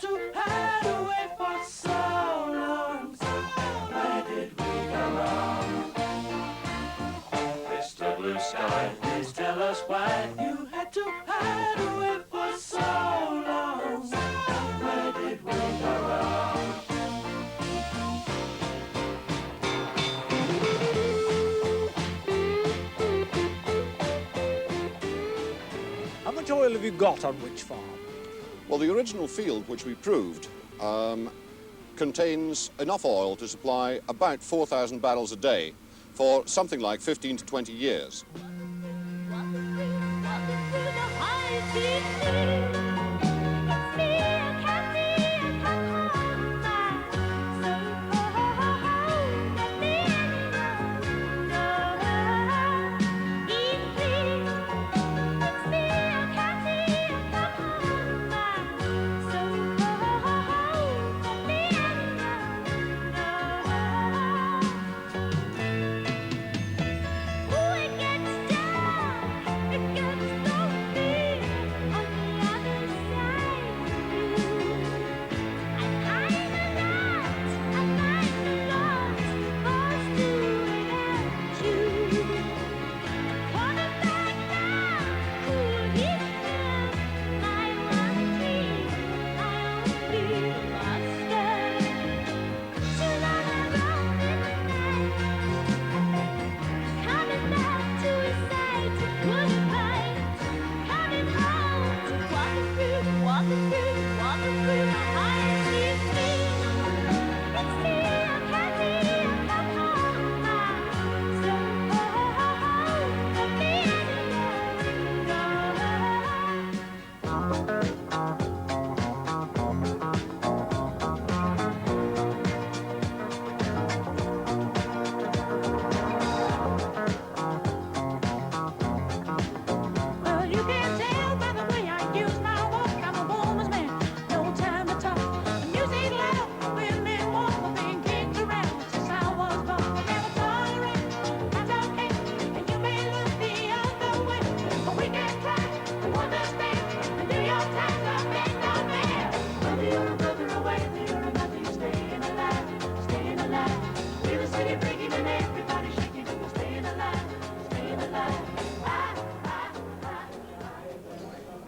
to hide away for so long. Where did we go wrong? Mr. Blue Sky, please tell us why you had to hide away for so long. Where did we go wrong? How much oil have you got on which farm? Well, the original field, which we proved, contains enough oil to supply about 4,000 barrels a day for something like 15 to 20 years.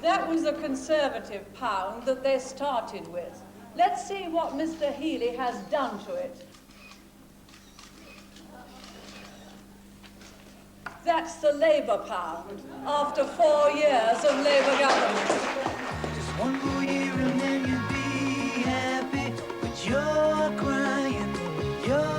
That was a Conservative pound that they started with. Let's see what Mr. Healy has done to it. That's the Labour pound, after 4 years of Labour government. Just one more year and then you'll be happy, but you're crying now.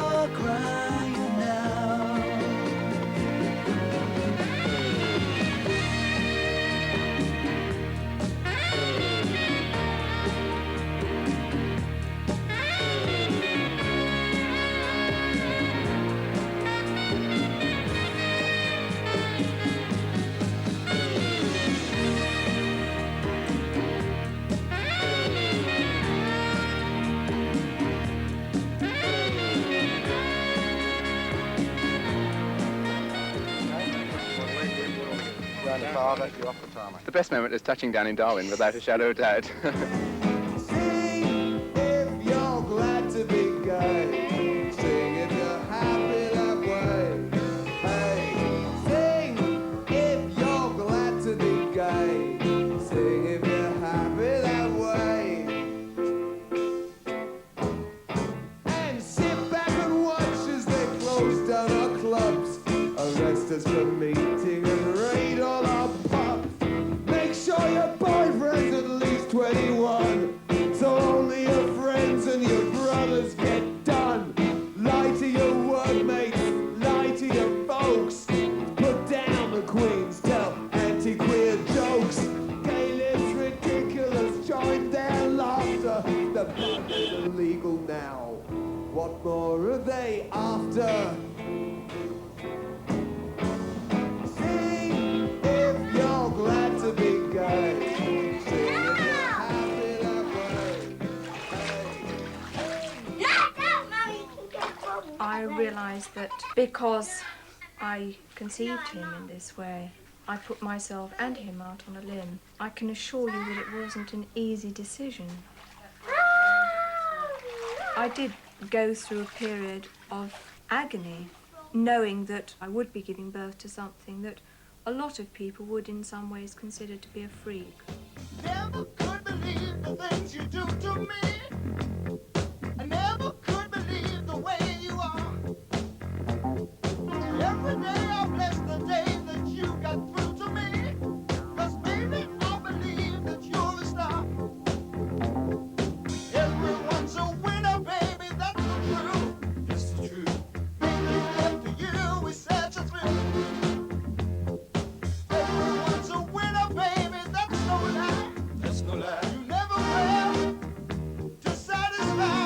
The best moment is touching down in Darwin, without a shadow of doubt. Sing if you're glad to be gay. Sing if you're happy that way. Hey, sing if you're glad to be gay. Sing if you're happy that way. And sit back and watch as they close down our clubs, arrest us for meeting and raid all our pubs. Make sure your boyfriend's at least 21, so only your friends and your brothers get done. Lie to your workmates, lie to your folks. Put down the Queens, tell anti-queer jokes. Gay lives ridiculous, join their laughter. The bug is illegal now. What more are they after? Sing if you're glad to be gay. Sing if you're happy that way. I realised that because I conceived him in this way, I put myself and him out on a limb. I can assure you that it wasn't an easy decision. I did go through a period of agony, knowing that I would be giving birth to something that a lot of people would in some ways consider to be a freak. Never could believe the things you do to me. I never could believe the way you are. Every day I bless the day that you got through to me. 'Cause baby, I believe that you're a star. Everyone's a winner, baby, that's the truth. It's the truth. Making love to you is such a thrill. Everyone's a winner, baby, that's no lie. That's no lie. You never fail to satisfy.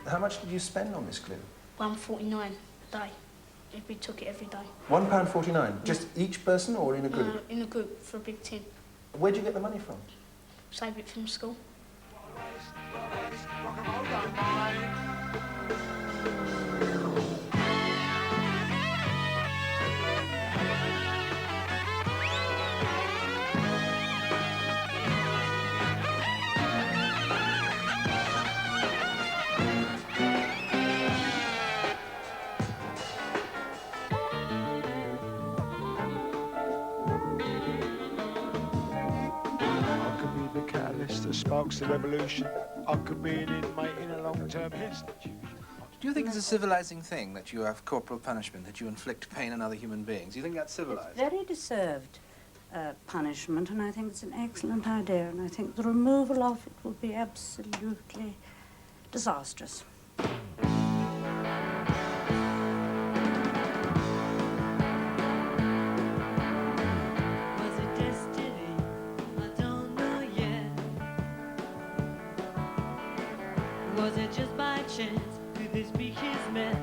How much did you spend on this clue? £1.49 a day. We took it every day. £1.49? Just each person or in a group? No, in a group for a big tin. Where'd you get the money from? Save it from school. That sparks the revolution. I could be an inmate in a long-term institution. Do you think it's a civilizing thing that you have corporal punishment, that you inflict pain on other human beings? Do you think that's civilized? It's very deserved punishment, and I think it's an excellent idea, and I think the removal of it will be absolutely disastrous. Was it just by chance? Could this be kismet?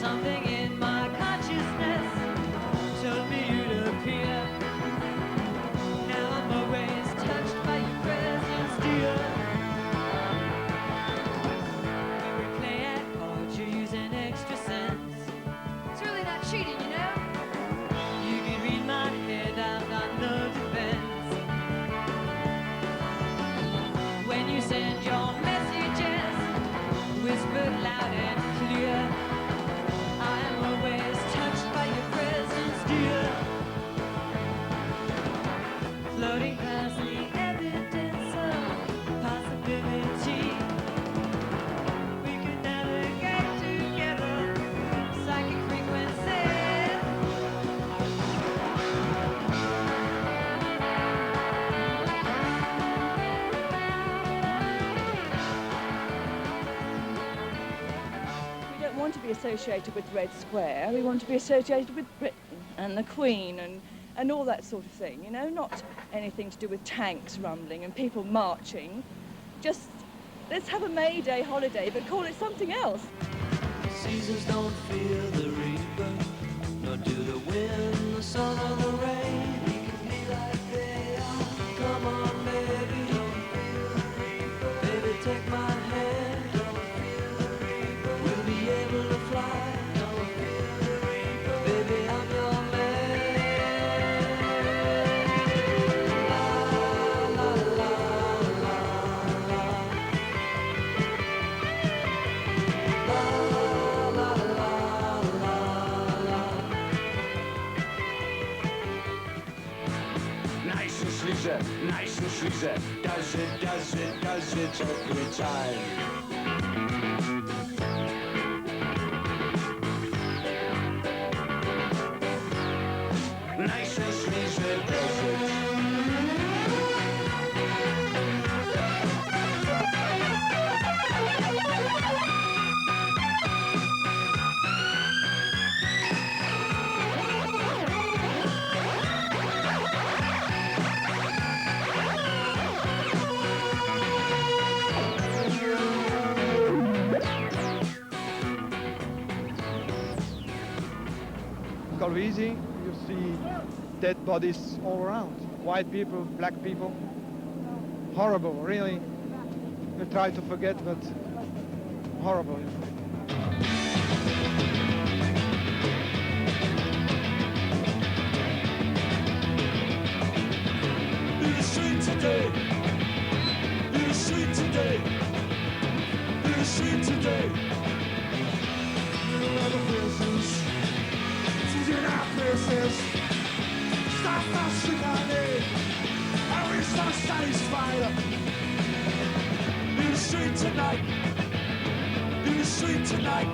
Something in my consciousness told me you'd appear. Now I'm always touched by your presence, dear. When we play at cards, you use an extra sense. It's really not cheating, you know? You can read my head, I've got no defense. When you send your messages, whispered loud and clear, I am be associated with Red Square. We want to be associated with Britain and the Queen and all that sort of thing, you know, not anything to do with tanks rumbling and people marching. Just let's have a May Day holiday, but call it something else. Seasons don't fear the reaper, nor do the wind, the sun, or the rain. We can be like they are. Come on, baby, don't feel the reaper. Baby, take my hand, don't feel the reaper. We'll be able to fly, don't feel the reaper. Baby, I'm your man. La, la, la, la, la. Nice and sleazy, does it every time. Nice and sleazy, does it. Calvici, you see dead bodies all around. White people, black people. Horrible, really. We try to forget, but horrible. In the street today, in the street today, in the street today. Little other persons, in our places, stop fussing on it, and we start satisfied. In the street tonight, in the street tonight,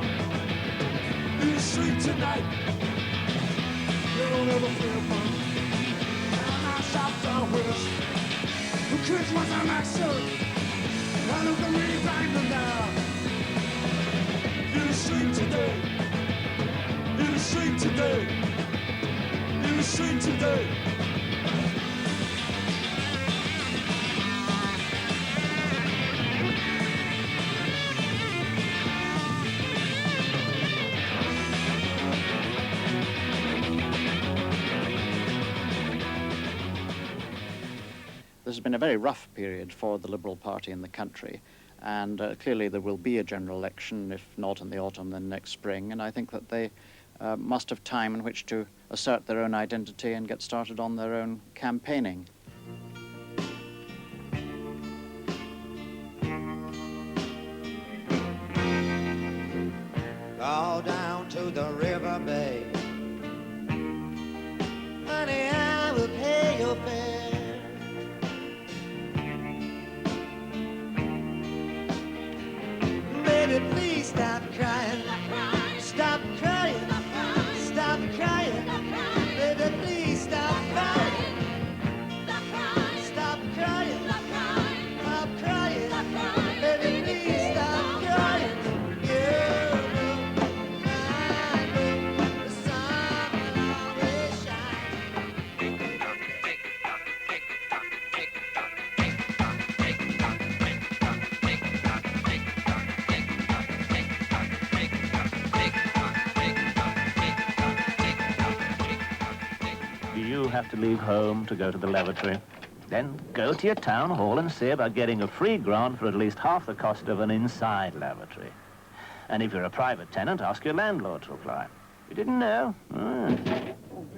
in the street tonight. They don't ever feel fun. And I shot down with us. The kids was an accident, and who can really bang them down? In the street today. In the street today, in the street today. This has been a very rough period for the Liberal Party in the country, and clearly there will be a general election, if not in the autumn, then next spring, and I think that they must have time in which to assert their own identity and get started on their own campaigning. Go down to the river, babe. Honey, I will pay your fare. Baby, please stop crying. Stop crying. Stop crying. Baby, please stop crying. Stop crying. Stop crying. Baby, please stop crying. Yeah. You have to leave home to go to the lavatory. Then go to your town hall and see about getting a free grant for at least half the cost of an inside lavatory. And if you're a private tenant, ask your landlord to apply. You didn't know? Oh,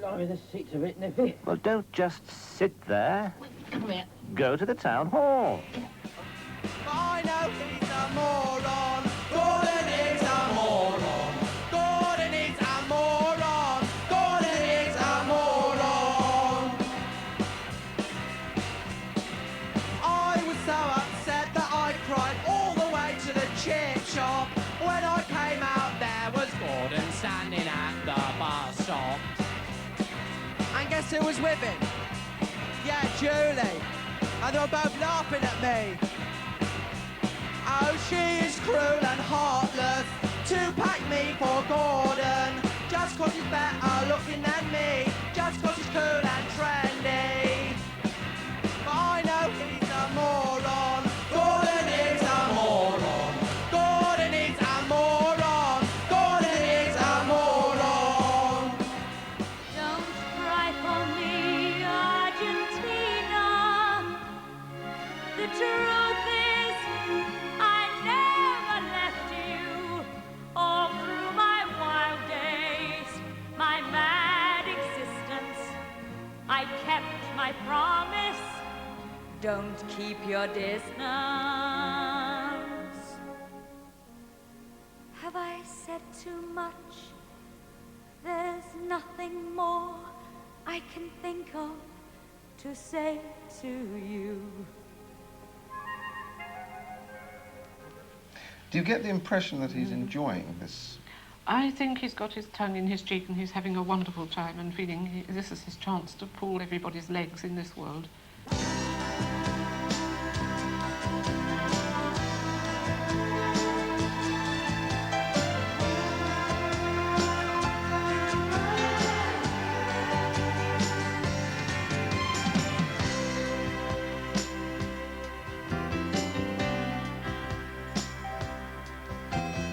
blimey, the seat's a bit nippy. Well, don't just sit there. Come here. Go to the town hall. I know he's a moron. Gordon is a moron. Gordon is a moron. Gordon is a moron. I was so upset that I cried all the way to the chip shop. When I came out, there was Gordon standing at the bus stop. And guess who was with him? Yeah, Julie. And they were both laughing at me. Oh, she is cruel and heartless. to pack me for Gordon, just 'cause he's better looking than me, just 'cause he's cool and trendy. But I know he's a moron. Gordon is a moron. Gordon is a moron. Gordon is a moron. Don't cry for me, Argentina. The truth is, I never left you. All through my wild days, my mad existence, I kept my promise. Don't keep your distance. Have I said too much? There's nothing more I can think of to say to you. Do you get the impression that he's enjoying this? I think he's got his tongue in his cheek and he's having a wonderful time and feeling this is his chance to pull everybody's legs in this world.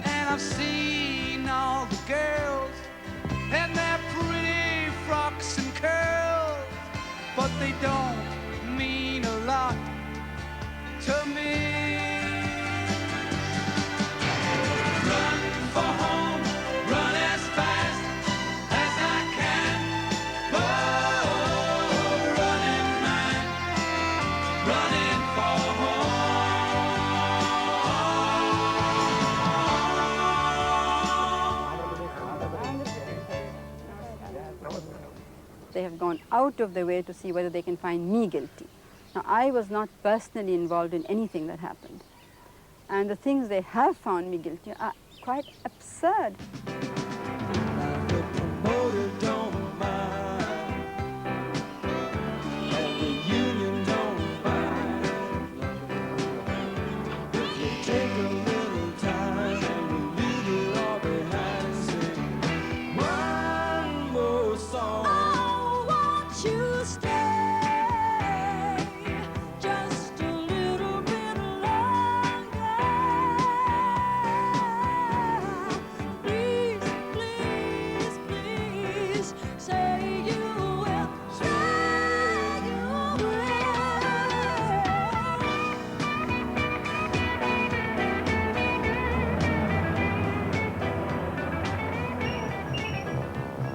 And I've seen all the girls and their pretty frocks and curls, but they don't mean a lot to me. Run for home, run as fast as I can. Oh, running man, running for They have gone out of their way to see whether they can find me guilty. Now, I was not personally involved in anything that happened. And the things they have found me guilty are quite absurd.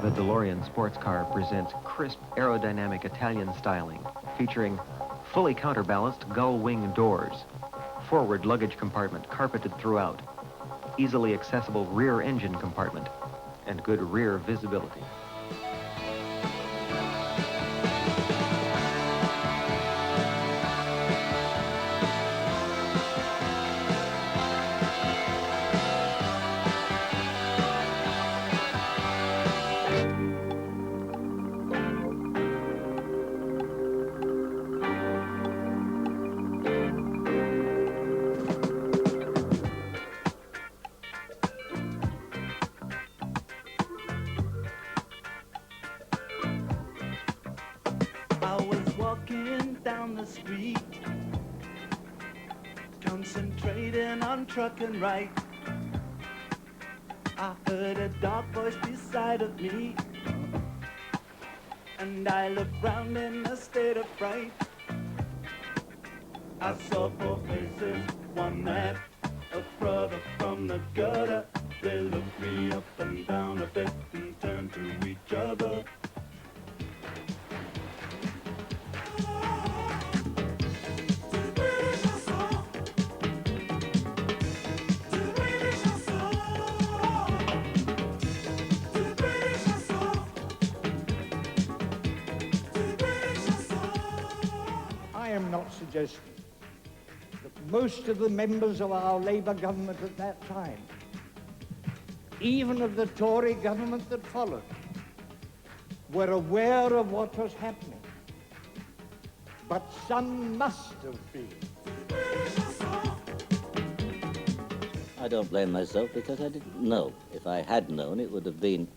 The DeLorean sports car presents crisp, aerodynamic Italian styling, featuring fully counterbalanced gull wing doors, forward luggage compartment carpeted throughout, easily accessible rear engine compartment, and good rear visibility. Street, concentrating on trucking right. I heard a dark voice beside of me, and I looked round in a state of fright. I saw four faces, one man, a brother from the gutter. They looked me up and down a bit and turned to each other. I am not suggesting that most of the members of our Labour government at that time, even of the Tory government that followed, were aware of what was happening. But some must have been. I don't blame myself because I didn't know. If I had known, it would have been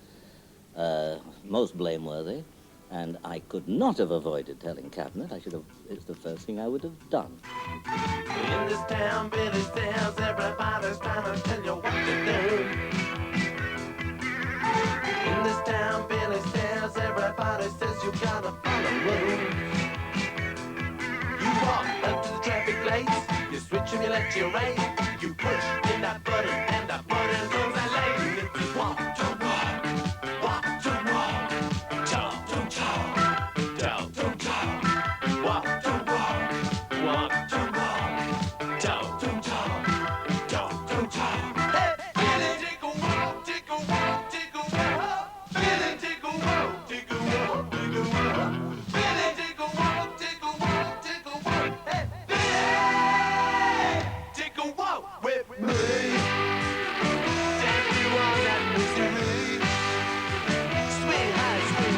most blameworthy, and I could not have avoided telling Cabinet. It's the first thing I would have done. In this town, Billy says everybody's trying to tell you what to do. In this town, Billy says everybody says you gotta follow rules. You walk up to the traffic lights, you switch and you let your right. You push in that button and that button goes that lane. If you walk to walk, walk to walk, talk to talk, talk to talk, walk to walk, walk to walk, talk to talk, talk to talk. Hey, Billy, take a walk, take a walk, take a walk. Billy, take a walk, take a walk, take a walk. Billy, take a walk, take a walk, take a walk. Hey, Billy, take a walk with me. Take you on that Missouri, sweet high school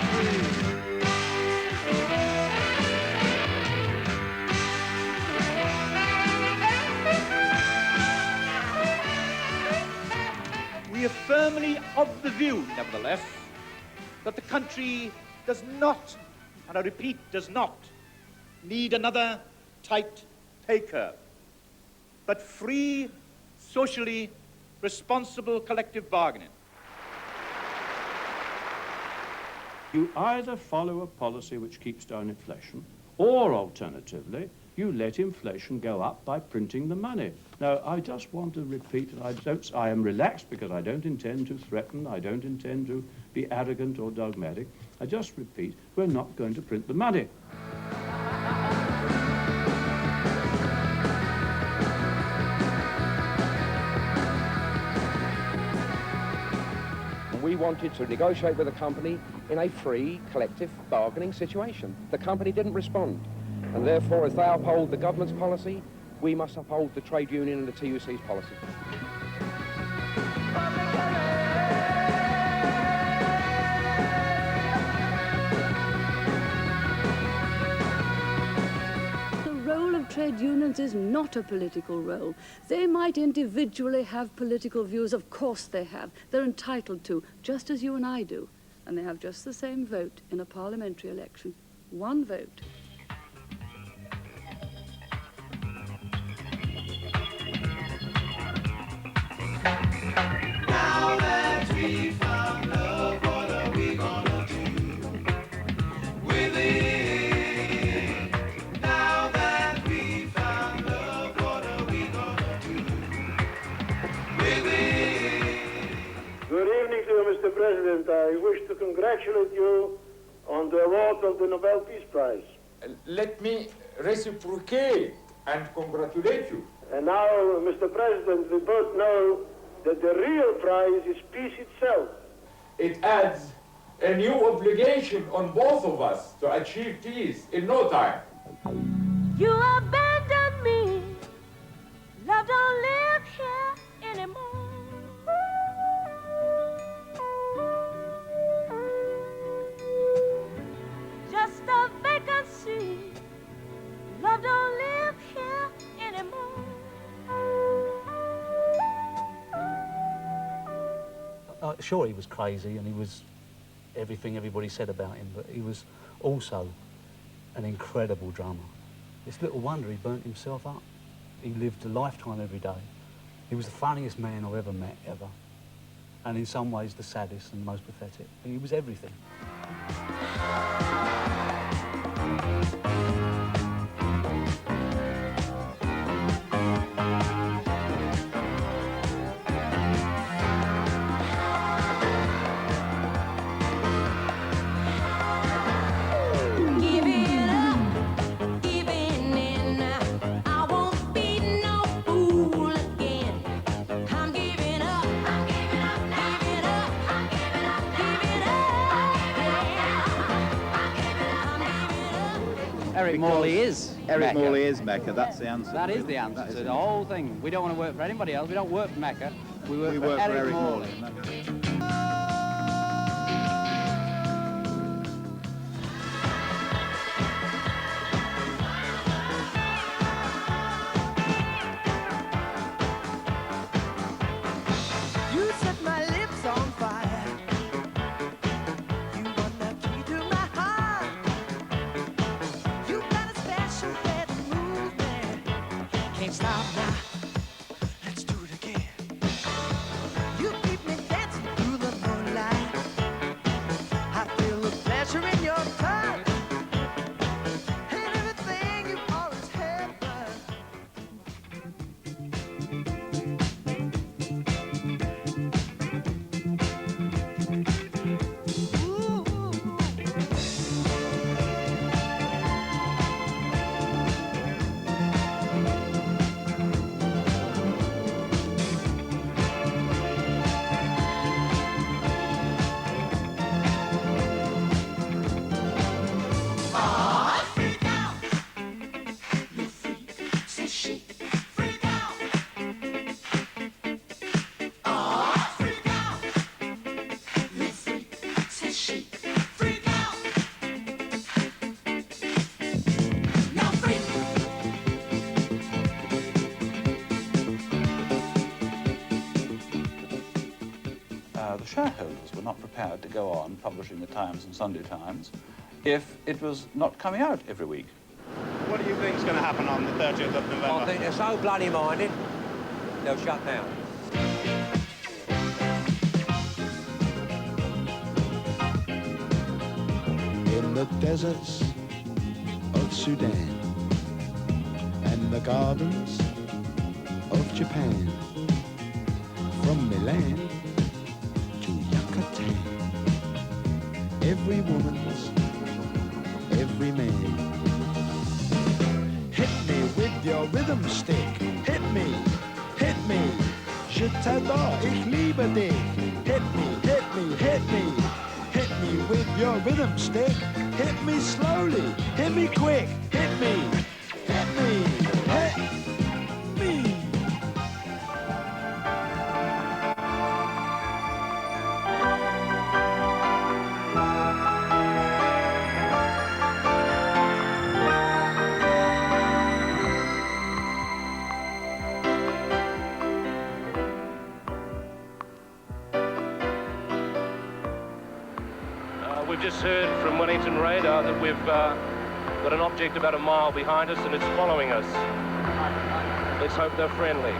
We are firmly of the view, nevertheless, that the country does not, and I repeat, does not, need another tight pay curve, but free, socially responsible collective bargaining. You either follow a policy which keeps down inflation, or alternatively, you let inflation go up by printing the money. Now, I just want to repeat, I am relaxed because I don't intend to threaten, I don't intend to be arrogant or dogmatic. I just repeat, we're not going to print the money. We wanted to negotiate with the company in a free, collective bargaining situation. The company didn't respond, and therefore, as they uphold the government's policy, we must uphold the trade union and the TUC's policy. The role of trade unions is not a political role. They might individually have political views. Of course they have. They're entitled to, just as you and I do. And they have just the same vote in a parliamentary election. One vote. Now that we found love, what are we gonna do with it? Now that we found love, what are we gonna do with it? Good evening to you, Mr. President. I wish to congratulate you on the award of the Nobel Peace Prize. Let me reciprocate and congratulate you. And now, Mr. President, we both know that the real prize is peace itself. It adds a new obligation on both of us to achieve peace in no time. You abandoned me. Love don't live here anymore. Just a vacancy. Love don't live here anymore. Sure, he was crazy and he was everything everybody said about him, but he was also an incredible drummer. It's little wonder he burnt himself up. He lived a lifetime every day. He was the funniest man I've ever met, ever. And in some ways the saddest and the most pathetic. He was everything. Eric Morley is Eric Mecca. Morley is Mecca, that's the answer. That is the answer to the whole thing. We don't want to work for anybody else. We don't work for Mecca. We work for Eric Morley. can't stop now. Let's do it again. You keep me dancing through the moonlight. I feel the pleasure in your touch. And everything you've always had. The shareholders were not prepared to go on publishing the Times and Sunday Times if it was not coming out every week. What do you think is going to happen on the 30th of November? I think they're so bloody minded, they'll shut down. In the deserts of Sudan and the gardens of Japan, from Milan to Yucatan, every woman's, every man. Hit me with your rhythm stick, hit me, hit me. Je t'adore, ich liebe dich. Hit me, hit me, hit me. Hit me with your rhythm stick. Hit me slowly, hit me quick. Hit me, hit me, hit me. We've just heard from Wellington Radar that we've got an object about a mile behind us and it's following us. Let's hope they're friendly.